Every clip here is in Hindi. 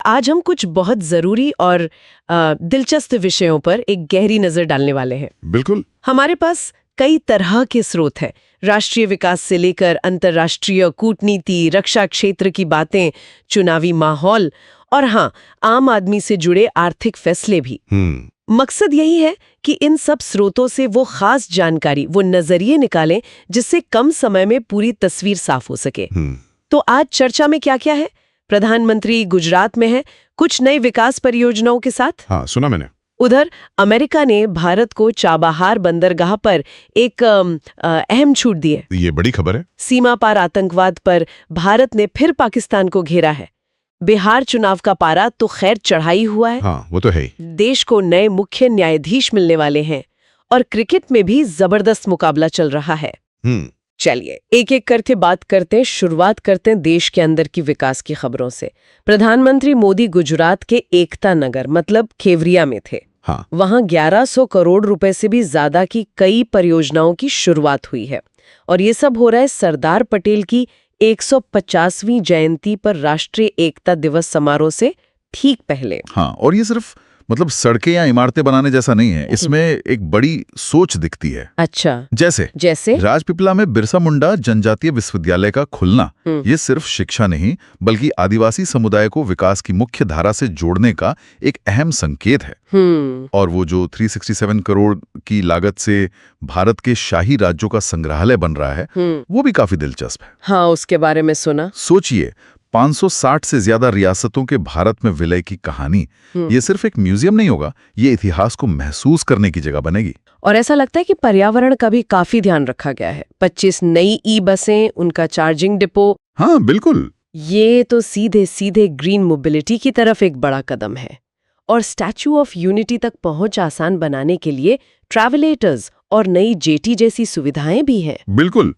आज हम कुछ बहुत जरूरी और दिलचस्प विषयों पर एक गहरी नजर डालने वाले हैं। बिल्कुल। हमारे पास कई तरह के स्रोत हैं, राष्ट्रीय विकास से लेकर अंतर्राष्ट्रीय कूटनीति, रक्षा क्षेत्र की बातें, चुनावी माहौल और हाँ, आम आदमी से जुड़े आर्थिक फैसले भी। मकसद यही है कि इन सब स्रोतों से वो खास जानकारी, वो नजरिए निकालें जिससे कम समय में पूरी तस्वीर साफ हो सके। तो आज चर्चा में क्या क्या है? प्रधानमंत्री गुजरात में है कुछ नई विकास परियोजनाओं के साथ। हाँ, सुना मैंने। उधर अमेरिका ने भारत को चाबहार बंदरगाह पर एक अहम छूट दी है। ये बड़ी खबर है। सीमा पार आतंकवाद पर भारत ने फिर पाकिस्तान को घेरा है। बिहार चुनाव का पारा तो खैर चढ़ाई हुआ है। हाँ, वो तो है ही। देश को नए मुख्य न्यायाधीश मिलने वाले हैं और क्रिकेट में भी जबरदस्त मुकाबला चल रहा है। चलिए एक एक करके बात करते हैं। शुरुआत करते हैं देश के अंदर की विकास की खबरों से। प्रधानमंत्री मोदी गुजरात के एकता नगर मतलब केवरिया में थे। हाँ। वहां 1100 करोड़ रुपए से भी ज्यादा की कई परियोजनाओं की शुरुआत हुई है और ये सब हो रहा है सरदार पटेल की 150वीं जयंती पर राष्ट्रीय एकता दिवस समारोह से ठीक पहले। हाँ, और ये सिर्फ मतलब सड़कें या इमारतें बनाने जैसा नहीं है, इसमें एक बड़ी सोच दिखती है। अच्छा, जैसे राजपीपला में बिरसा मुंडा जनजातीय विश्वविद्यालय का खुलना, ये सिर्फ शिक्षा नहीं बल्कि आदिवासी समुदाय को विकास की मुख्य धारा से जोड़ने का एक अहम संकेत है। और वो जो 367 करोड़ की लागत से भारत के शाही राज्यों का संग्रहालय बन रहा है, वो भी काफी दिलचस्प है। हाँ, उसके बारे में सुना। सोचिए, 560 से ज्यादा रियासतों के भारत में विलय की कहानी, ये सिर्फ एक म्यूजियम नहीं होगा, ये इतिहास को महसूस करने की जगह बनेगी। और ऐसा लगता है कि पर्यावरण का भी काफी ध्यान रखा गया है। 25 नई ई बसें, उनका चार्जिंग डिपो। हाँ, बिल्कुल। ये तो सीधे सीधे ग्रीन मोबिलिटी की तरफ एक बड़ा कदम है। और स्टैच्यू ऑफ यूनिटी तक पहुंच आसान बनाने के लिए ट्रैवलेटर्स और नई जेटी जैसी सुविधाएं भी हैं। बिल्कुल,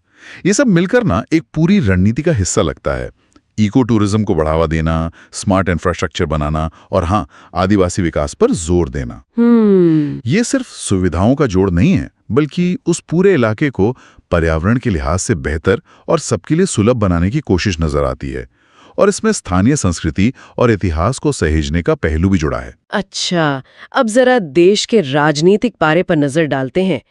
ये सब मिलकर ना एक पूरी रणनीति का हिस्सा लगता है। इको टूरिज्म को बढ़ावा देना, स्मार्ट इंफ्रास्ट्रक्चर बनाना और हाँ, आदिवासी विकास पर जोर देना। ये सिर्फ सुविधाओं का जोड़ नहीं है, बल्कि उस पूरे इलाके को पर्यावरण के लिहाज से बेहतर और सबके लिए सुलभ बनाने की कोशिश नजर आती है। और इसमें स्थानीय संस्कृति और इतिहास को सहेजने का पहलू भी जुड़ा है। अच्छा, अब जरा देश के राजनीतिक पारे पर नजर डालते हैं।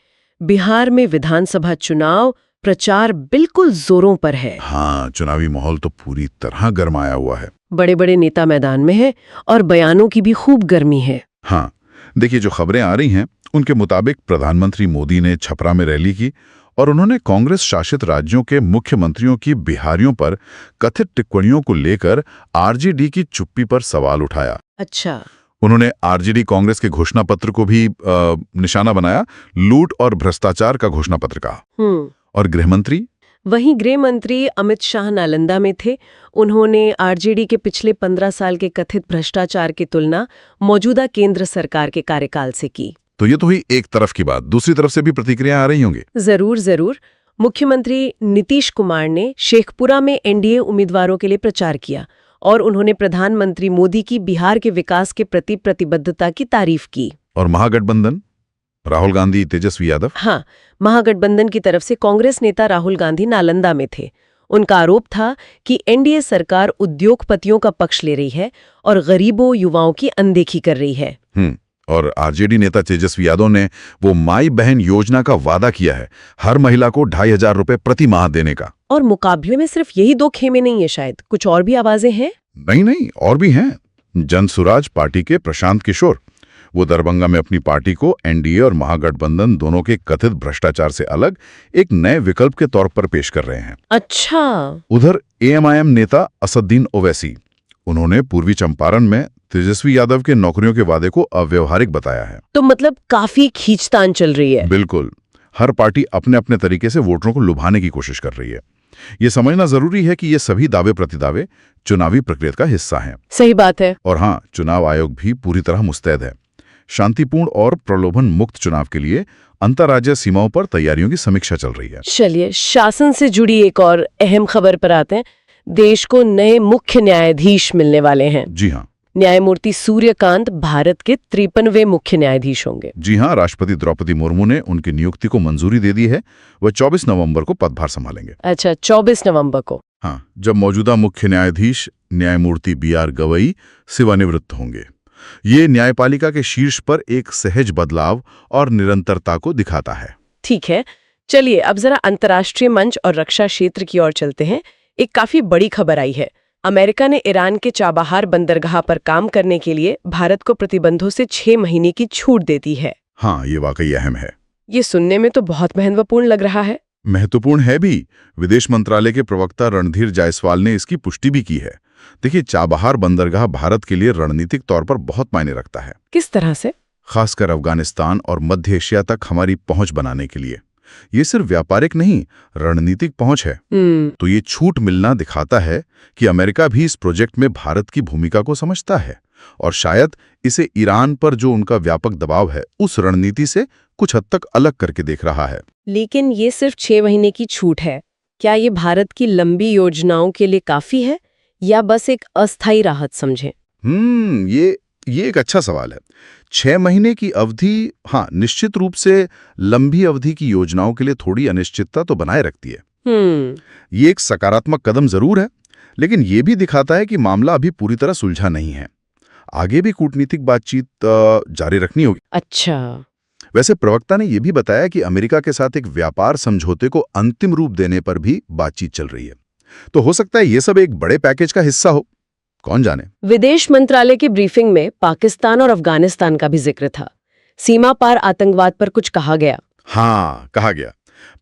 बिहार में विधानसभा चुनाव प्रचार बिल्कुल जोरों पर है। हाँ, चुनावी माहौल तो पूरी तरह गरमाया हुआ है। बड़े बड़े नेता मैदान में हैं और बयानों की भी खूब गर्मी है। हाँ, देखिए जो खबरें आ रही हैं उनके मुताबिक प्रधानमंत्री मोदी ने छपरा में रैली की और उन्होंने कांग्रेस शासित राज्यों के मुख्यमंत्रियों की बिहारियों पर कथित टिप्पणियों को लेकर आरजेडी की चुप्पी पर सवाल उठाया। अच्छा, उन्होंने आरजेडी कांग्रेस के घोषणा पत्र को भी निशाना बनाया, लूट और भ्रष्टाचार का घोषणा पत्र कहा। और गृह मंत्री अमित शाह नालंदा में थे। उन्होंने आरजेडी के पिछले 15 साल के कथित भ्रष्टाचार की तुलना मौजूदा केंद्र सरकार के कार्यकाल से की। तो ये तो हुई एक तरफ की बात, दूसरी तरफ से भी प्रतिक्रिया आ रही होंगी। जरूर। मुख्यमंत्री नीतीश कुमार ने शेखपुरा में एनडीए उम्मीदवारों के लिए प्रचार किया और उन्होंने प्रधानमंत्री मोदी की बिहार के विकास के प्रति प्रतिबद्धता की तारीफ की। और महागठबंधन, राहुल गांधी, तेजस्वी यादव। हाँ, महागठबंधन की तरफ से कांग्रेस नेता राहुल गांधी नालंदा में थे। उनका आरोप था कि एनडीए सरकार उद्योगपतियों का पक्ष ले रही है और गरीबों युवाओं की अनदेखी कर रही है। और आरजेडी नेता तेजस्वी यादव ने वो माई बहन योजना का वादा किया है, हर महिला को 2500 रुपए प्रति माह देने का। और मुकाबले में सिर्फ यही दो खेमे नहीं है, शायद कुछ और भी आवाजें हैं। नहीं, और भी हैं। जनसुराज पार्टी के प्रशांत किशोर, वो दरभंगा में अपनी पार्टी को एनडीए और महागठबंधन दोनों के कथित भ्रष्टाचार से अलग एक नए विकल्प के तौर पर पेश कर रहे हैं। अच्छा। उधर एएमआईएम नेता असदुद्दीन ओवैसी, उन्होंने पूर्वी चंपारण में तेजस्वी यादव के नौकरियों के वादे को अव्यवहारिक बताया है। तो मतलब काफी खींचतान चल रही है। बिल्कुल, हर पार्टी अपने अपने तरीके से वोटरों को लुभाने की कोशिश कर रही है। ये समझना जरूरी है कि ये सभी दावे प्रतिदावे चुनावी प्रक्रिया का हिस्सा हैं। सही बात है। और हाँ, चुनाव आयोग भी पूरी तरह मुस्तैद है। शांतिपूर्ण और प्रलोभन मुक्त चुनाव के लिए अंतर्राज्यीय सीमाओं पर तैयारियों की समीक्षा चल रही है। चलिए, शासन से जुड़ी एक और अहम खबर पर आते हैं। देश को नए मुख्य न्यायाधीश मिलने वाले हैं। जी हाँ, न्यायमूर्ति सूर्यकांत भारत के 53वें मुख्य न्यायाधीश होंगे। जी हाँ, राष्ट्रपति द्रौपदी मुर्मू ने उनकी नियुक्ति को मंजूरी दे दी है। वह 24 नवंबर को पदभार संभालेंगे। अच्छा, 24 नवंबर को। हाँ, जब मौजूदा मुख्य न्यायाधीश न्यायमूर्ति बी.आर. गवई सेवानिवृत्त होंगे। ये न्यायपालिका के शीर्ष पर एक सहज बदलाव और निरंतरता को दिखाता है। ठीक है, चलिए अब जरा अंतर्राष्ट्रीय मंच और रक्षा क्षेत्र की ओर चलते हैं। एक काफी बड़ी खबर आई है। अमेरिका ने ईरान के चाबहार बंदरगाह पर काम करने के लिए भारत को प्रतिबंधों से 6 महीने की छूट दे दी है। हाँ, ये वाकई अहम है। ये सुनने में तो बहुत महत्वपूर्ण लग रहा है। महत्वपूर्ण है भी। विदेश मंत्रालय के प्रवक्ता रणधीर जायसवाल ने इसकी पुष्टि भी की है। देखिए, चाबहार बंदरगाह भारत के लिए रणनीतिक तौर पर बहुत मायने रखता है। किस तरह से? खासकर अफगानिस्तान और मध्य एशिया तक हमारी पहुंच बनाने के लिए। ये सिर्फ व्यापारिक नहीं, रणनीतिक पहुंच है। तो ये छूट मिलना दिखाता है कि अमेरिका भी इस प्रोजेक्ट में भारत की भूमिका को समझता है और शायद इसे ईरान पर जो उनका व्यापक दबाव है उस रणनीति से कुछ हद तक अलग करके देख रहा है। लेकिन ये सिर्फ 6 महीने की छूट है। क्या ये भारत की लंबी योजनाओं के लिए काफी है या बस एक अस्थायी राहत समझें? ये एक अच्छा सवाल है। 6 महीने की अवधि, हाँ, निश्चित रूप से लंबी अवधि की योजनाओं के लिए थोड़ी अनिश्चितता तो बनाए रखती है। ये एक सकारात्मक कदम जरूर है, लेकिन ये भी दिखाता है कि मामला अभी पूरी तरह सुलझा नहीं है। आगे भी कूटनीतिक बातचीत जारी रखनी होगी। अच्छा। वैसे प्रवक्ता ने यह भी बताया कि अमेरिका के साथ एक व्यापार समझौते को अंतिम रूप देने पर भी बातचीत चल रही है। तो हो सकता है ये सब एक बड़े पैकेज का हिस्सा हो, कौन जाने। विदेश मंत्रालय की ब्रीफिंग में पाकिस्तान और अफगानिस्तान का भी जिक्र था। सीमा पार आतंकवाद पर कुछ कहा गया? हाँ, कहा गया।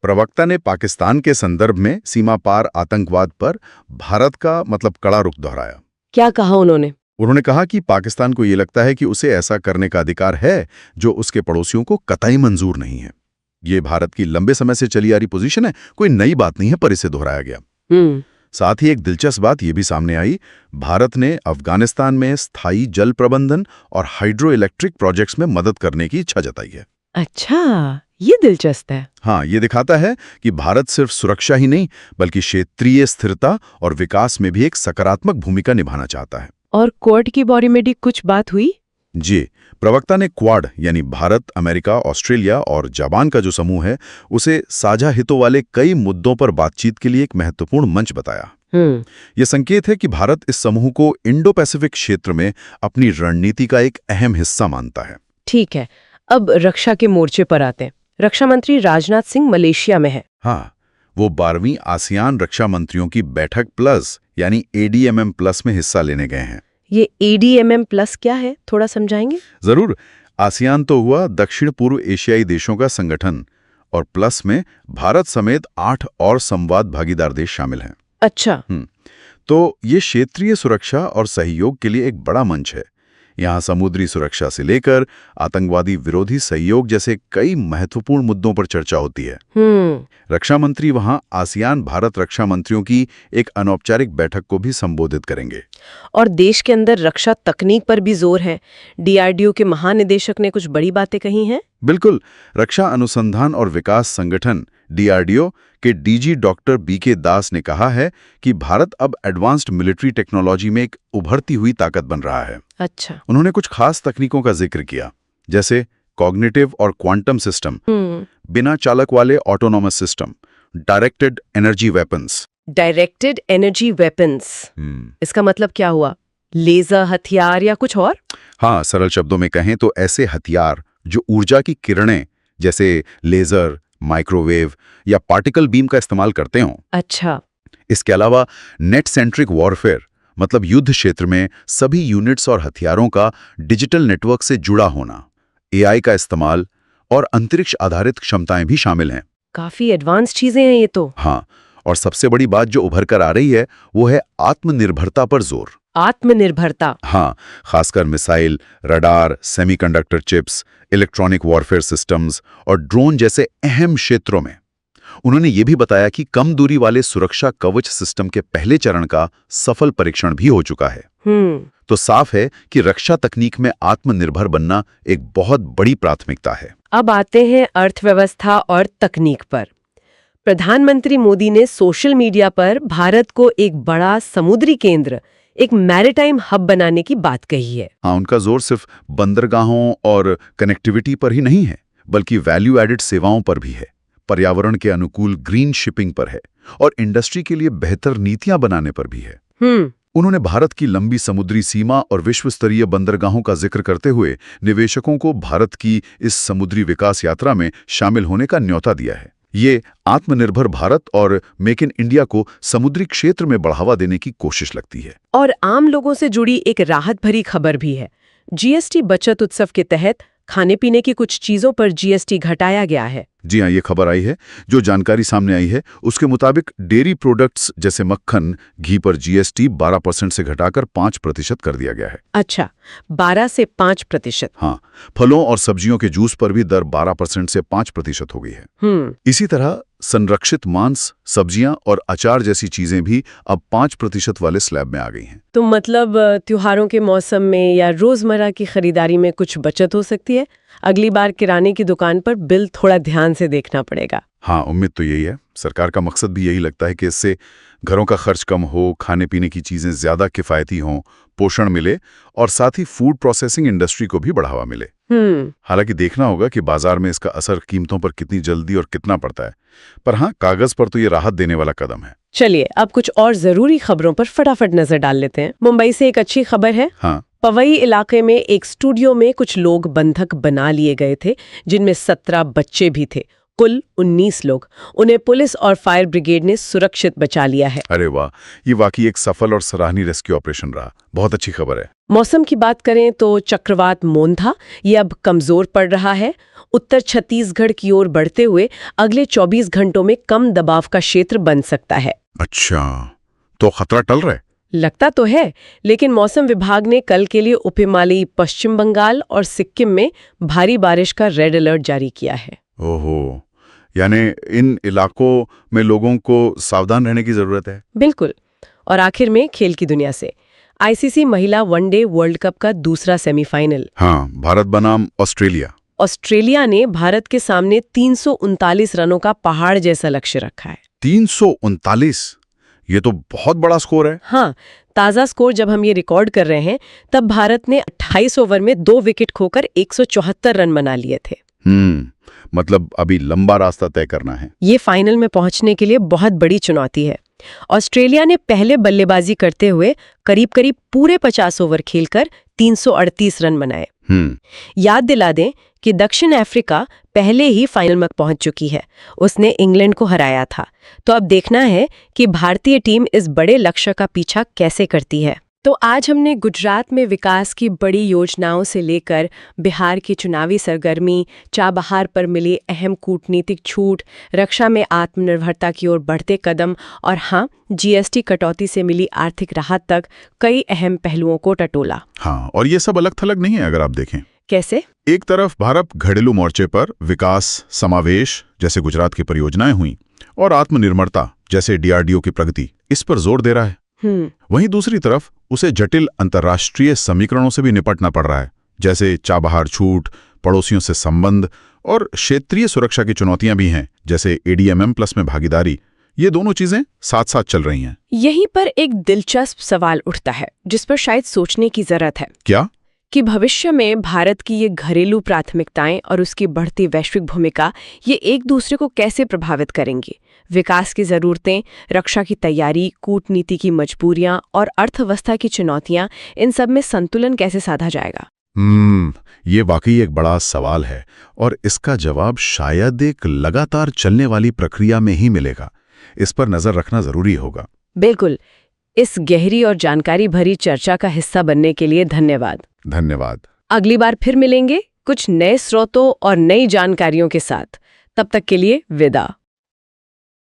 प्रवक्ता ने पाकिस्तान के संदर्भ में सीमा पार आतंकवाद पर भारत का कड़ा रुख दोहराया। क्या कहा उन्होंने? उन्होंने कहा कि पाकिस्तान को ये लगता है कि उसे ऐसा करने का अधिकार है जो उसके पड़ोसियों को कतई मंजूर नहीं है। ये भारत की लंबे समय से चली आ रही पोजीशन है, कोई नई बात नहीं है, पर इसे दोहराया गया। साथ ही एक दिलचस्प बात यह भी सामने आई, भारत ने अफगानिस्तान में स्थायी जल प्रबंधन और हाइड्रो इलेक्ट्रिक प्रोजेक्ट्स में मदद करने की इच्छा जताई है। अच्छा, ये दिलचस्प है। हाँ, ये दिखाता है कि भारत सिर्फ सुरक्षा ही नहीं बल्कि क्षेत्रीय स्थिरता और विकास में भी एक सकारात्मक भूमिका निभाना चाहता है। और क्वाड के बारे में भी कुछ बात हुई? जी, प्रवक्ता ने क्वाड यानी भारत, अमेरिका, ऑस्ट्रेलिया और जापान का जो समूह है उसे साझा हितों वाले कई मुद्दों पर बातचीत के लिए एक महत्वपूर्ण मंच बताया। यह संकेत है कि भारत इस समूह को इंडो पैसिफिक क्षेत्र में अपनी रणनीति का एक अहम हिस्सा मानता है। ठीक है, अब रक्षा के मोर्चे पर आते हैं। रक्षा मंत्री राजनाथ सिंह मलेशिया में है। हाँ, वो 12वीं आसियान रक्षा मंत्रियों की बैठक प्लस यानी ADMM प्लस में हिस्सा लेने गए हैं। ये ADMM प्लस क्या है, थोड़ा समझाएंगे? जरूर। आसियान तो हुआ दक्षिण पूर्व एशियाई देशों का संगठन और प्लस में भारत समेत 8 और संवाद भागीदार देश शामिल हैं। अच्छा। तो ये क्षेत्रीय सुरक्षा और सहयोग के लिए एक बड़ा मंच है। यहाँ समुद्री सुरक्षा से लेकर आतंकवादी विरोधी सहयोग जैसे कई महत्वपूर्ण मुद्दों पर चर्चा होती है। रक्षा मंत्री वहाँ आसियान भारत रक्षा मंत्रियों की एक अनौपचारिक बैठक को भी संबोधित करेंगे। और देश के अंदर रक्षा तकनीक पर भी जोर है। DRDO के महानिदेशक ने कुछ बड़ी बातें कही हैं। बिल्कुल। रक्षा अनुसंधान और विकास संगठन DRDO के DG डॉक्टर BK दास ने कहा है कि भारत अब एडवांस्ड मिलिट्री टेक्नोलॉजी में एक उभरती हुई ताकत बन रहा है। अच्छा। उन्होंने कुछ खास तकनीकों का जिक्र किया, जैसे कॉग्निटिव और क्वांटम सिस्टम, बिना चालक वाले autonomous system, directed energy weapons. Directed energy weapons, इसका मतलब क्या हुआ? लेजर हथियार या कुछ और? हाँ, सरल शब्दों में कहें तो ऐसे हथियार जो ऊर्जा की किरणें जैसे लेजर, माइक्रोवेव या पार्टिकल बीम का इस्तेमाल करते हों। अच्छा। इसके अलावा नेट सेंट्रिक वॉरफेयर मतलब युद्ध क्षेत्र में सभी यूनिट्स और हथियारों का डिजिटल नेटवर्क से जुड़ा होना, AI का इस्तेमाल और अंतरिक्ष आधारित क्षमताएं भी शामिल हैं। काफी एडवांस चीजें हैं ये तो। हाँ, और सबसे बड़ी बात जो उभर कर आ रही है वो है आत्मनिर्भरता पर जोर। आत्मनिर्भरता? हाँ, खासकर missile, radar, semiconductor chips, electronic warfare systems और ड्रोन जैसे अहम क्षेत्रों में। उन्होंने ये भी बताया कि कम दूरी वाले सुरक्षा कवच सिस्टम के पहले चरण का सफल परीक्षण भी हो चुका है। तो साफ है कि रक्षा तकनीक में आत्मनिर्भर बनना एक बहुत बड़ी प्राथमिकता है। अब आते हैं अर्थव्यवस्था और तकनीक पर। प्रधानमंत्री मोदी ने सोशल मीडिया पर भारत को एक बड़ा समुद्री केंद्र, एक मैरीटाइम हब बनाने की बात कही है। हाँ, उनका जोर सिर्फ बंदरगाहों और कनेक्टिविटी पर ही नहीं है, बल्कि वैल्यू एडेड सेवाओं पर भी है। पर्यावरण के अनुकूल ग्रीन शिपिंग पर है और इंडस्ट्री के लिए बेहतर नीतियां बनाने पर भी है। उन्होंने भारत की लंबी समुद्री सीमा और विश्व स्तरीय बंदरगाहों का जिक्र करते हुए निवेशकों को भारत की इस समुद्री विकास यात्रा में शामिल होने का न्योता दिया है। ये आत्मनिर्भर भारत और मेक इन इंडिया को समुद्री क्षेत्र में बढ़ावा देने की कोशिश लगती है। और आम लोगों से जुड़ी एक राहत भरी खबर भी है। जीएसटी बचत उत्सव के तहत खाने पीने की कुछ चीजों पर जीएसटी घटाया गया है। जी हाँ, ये खबर आई है। जो जानकारी सामने आई है उसके मुताबिक डेयरी प्रोडक्ट्स जैसे मक्खन, घी पर जीएसटी 12% से घटाकर 5% कर दिया गया है। अच्छा, 12 से 5%। हाँ, फलों और सब्जियों के जूस पर भी दर 12% से 5% हो गई है। इसी तरह संरक्षित मांस, सब्जियां और अचार जैसी चीजें भी अब 5% वाले स्लैब में आ गई हैं। तो मतलब त्योहारों के मौसम में या रोजमर्रा की खरीदारी में कुछ बचत हो सकती है। अगली बार किराने की दुकान पर बिल थोड़ा ध्यान से देखना पड़ेगा। हाँ, उम्मीद तो यही है। सरकार का मकसद भी यही लगता है कि इससे घरों का खर्च कम हो, खाने पीने की चीजें ज्यादा किफायती हों, पोषण मिले और साथ ही फूड प्रोसेसिंग इंडस्ट्री को भी बढ़ावा मिले। हालांकि देखना होगा कि बाजार में इसका असर कीमतों पर कितनी जल्दी और कितना पड़ता है। पर हाँ, कागज पर तो ये राहत देने वाला कदम है। चलिए अब कुछ और जरूरी खबरों पर फटाफट नजर डाल लेते हैं। मुंबई से एक अच्छी खबर है। हाँ, पवई इलाके में एक स्टूडियो में कुछ लोग बंधक बना लिए गए थे, जिनमें 17 बच्चे भी थे। कुल 19 लोग। उन्हें पुलिस और फायर ब्रिगेड ने सुरक्षित बचा लिया है। अरे वाह, ये वाकई एक सफल और सराहनीय रेस्क्यू ऑपरेशन रहा। बहुत अच्छी खबर है। मौसम की बात करें तो चक्रवात मोंथा ये अब कमजोर पड़ रहा है। उत्तर छत्तीसगढ़ की ओर बढ़ते हुए अगले 24 घंटों में कम दबाव का क्षेत्र बन सकता है। अच्छा, तो खतरा टल रहा है? लगता तो है, लेकिन मौसम विभाग ने कल के लिए उप हिमालयी पश्चिम बंगाल और सिक्किम में भारी बारिश का रेड अलर्ट जारी किया है। ओहो, यानी इन इलाकों में लोगों को सावधान रहने की जरूरत है। बिल्कुल। और आखिर में खेल की दुनिया से आईसीसी महिला वनडे वर्ल्ड कप का दूसरा सेमीफाइनल। हाँ, भारत बनाम ऑस्ट्रेलिया। ऑस्ट्रेलिया ने भारत के सामने 339 रनों का पहाड़ जैसा लक्ष्य रखा है। 339? ये तो बहुत बड़ा स्कोर है। हाँ, ताज़ा स्कोर जब हम ये रिकॉर्ड कर रहे हैं तब भारत ने 28 ओवर में 2 विकेट खोकर 174 रन बना लिए थे। मतलब अभी लंबा रास्ता तय करना है। ये फाइनल में पहुंचने के लिए बहुत बड़ी चुनौती है। ऑस्ट्रेलिया ने पहले बल्लेबाजी करते हुए करीब करीब पूरे 50 ओवर खेलकर 338 रन बनाए। याद दिला दें कि दक्षिण अफ्रीका पहले ही फाइनल में पहुंच चुकी है। उसने इंग्लैंड को हराया था। तो अब देखना है कि भारतीय टीम इस बड़े लक्ष्य का पीछा कैसे करती है। तो आज हमने गुजरात में विकास की बड़ी योजनाओं से लेकर बिहार की चुनावी सरगर्मी, चाबहार पर मिली अहम कूटनीतिक छूट, रक्षा में आत्मनिर्भरता की ओर बढ़ते कदम और हाँ, जीएसटी कटौती से मिली आर्थिक राहत तक कई अहम पहलुओं को टटोला। हाँ, और ये सब अलग थलग नहीं है अगर आप देखें। कैसे? एक तरफ भारत घरेलू मोर्चे पर विकास, समावेश जैसे गुजरात की परियोजनाएं हुई और आत्मनिर्भरता जैसे डीआरडीओ की प्रगति, इस पर जोर दे रहा है। वहीं दूसरी तरफ उसे जटिल अंतर्राष्ट्रीय समीकरणों से भी निपटना पड़ रहा है, जैसे चाबहार छूट, पड़ोसियों से संबंध और क्षेत्रीय सुरक्षा की चुनौतियां भी हैं, जैसे ADMM+ में भागीदारी। ये दोनों चीजें साथ साथ चल रही हैं। यहीं पर एक दिलचस्प सवाल उठता है जिस पर शायद सोचने की जरूरत है। क्या? कि भविष्य में भारत की ये घरेलू प्राथमिकताएं और उसकी बढ़ती वैश्विक भूमिका ये एक दूसरे को कैसे प्रभावित करेंगी? विकास की जरूरतें, रक्षा की तैयारी, कूटनीति की मजबूरियां और अर्थव्यवस्था की चुनौतियां, इन सब में संतुलन कैसे साधा जाएगा? ये वाकई एक बड़ा सवाल है और इसका जवाब शायद एक लगातार चलने वाली प्रक्रिया में ही मिलेगा। इस पर नजर रखना जरूरी होगा। बिल्कुल। इस गहरी और जानकारी भरी चर्चा का हिस्सा बनने के लिए धन्यवाद। धन्यवाद। अगली बार फिर मिलेंगे कुछ नए स्रोतों और नई जानकारियों के साथ। तब तक के लिए विदा।